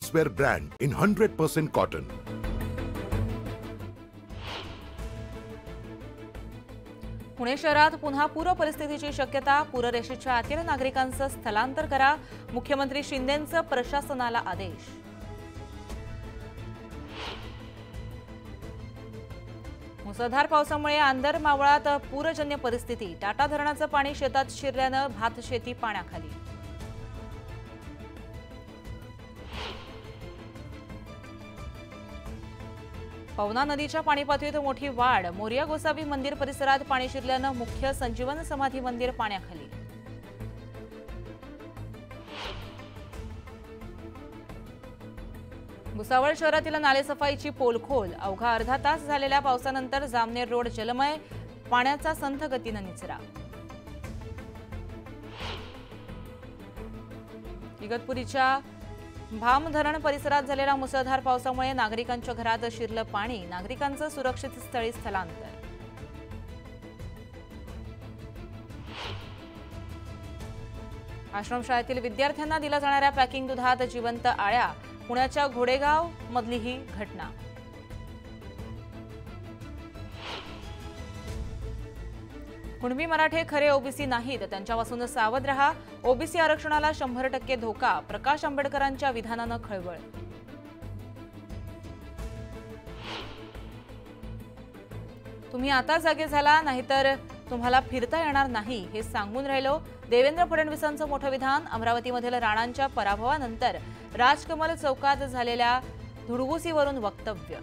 sportswear brand in 100% cotton. Pune शहरात पुन्हा पूर परिस्थितीची शक्यता. पूररेषेच्या आतील नागरिकांचं स्थलांतर करा. मुख्यमंत्री शिंदेंचं प्रशासनाला आदेश. मुसळधार पावसामुळे आंदर मावळात पूरजन्य परिस्थिती. टाटा धरणाचं पाणी शेतात शिरल्यानं भात शेती पाण्याखाली. पवना नदीच्या पाणी पातळीत मोठी वाढ. मोरिया गोसावी मंदिर परिसरात पाणी शिरल्यानं मुख्य संजीवन समाधी मंदिर पाण्याखाली. भुसावळ शहरातील नालेसफाईची पोलखोल. अवघा अर्धा तास झालेल्या पावसानंतर जामनेर रोड जलमय. पाण्याचा संथ गतीनं निचरा. इगतपुरीच्या भाम धरण परिसरात झालेल्या मुसळधार पावसामुळे नागरिकांच्या घरात शिरलं पाणी. नागरिकांचं सुरक्षित स्थळी स्थलांतर. आश्रमशाळेतील विद्यार्थ्यांना दिल्या जाणाऱ्या पॅकिंग दुधात जिवंत आळ्या. पुण्याच्या घोडेगाव मधली ही घटना. कुणबी मराठे खरे ओबीसी नाहीत, त्यांच्यापासून सावध रहा. ओबीसी आरक्षणाला 100% धोका. प्रकाश आंबेडकरांच्या विधानानं खळबळ. तुम्ही आता जागे झाला, नाहीतर तुम्हाला फिरता येणार नाही, हे सांगून राहिलो. देवेंद्र फडणवीसांचं मोठं विधान. अमरावतीमधील राणांच्या पराभवानंतर राजकमल चौकात झालेल्या धुडगुसीवरून वक्तव्य.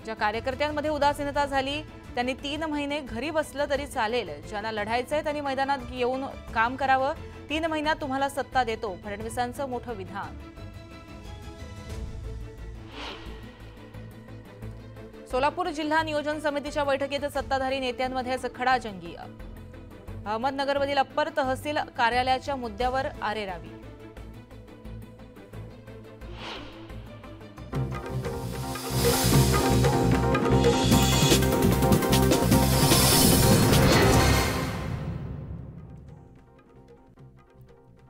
ज्या कार्यकर्त्यांमध्ये उदासीनता झाली त्यांनी 3 महिने घरी बसलं तरी चालेल. ज्यांना लढायचंय त्यांनी मैदानात येऊन काम करावं. 3 महिन्यात तुम्हाला सत्ता देतो, फडणवीसांचं मोठं विधान. सोलापूर जिल्हा नियोजन समितीच्या बैठकीत सत्ताधारी नेत्यांमध्येच खडाजंगी. अहमदनगरमधील अप्पर तहसील कार्यालयाच्या मुद्द्यावर आरेरावी.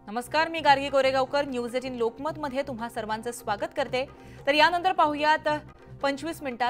नमस्कार, मी गार्गी कोरेगावकर. न्यूज 18 लोकमत मध्ये तुम्हा सर्वांचं स्वागत करते. तर यानंतर पाहूयात 25 मिनिटात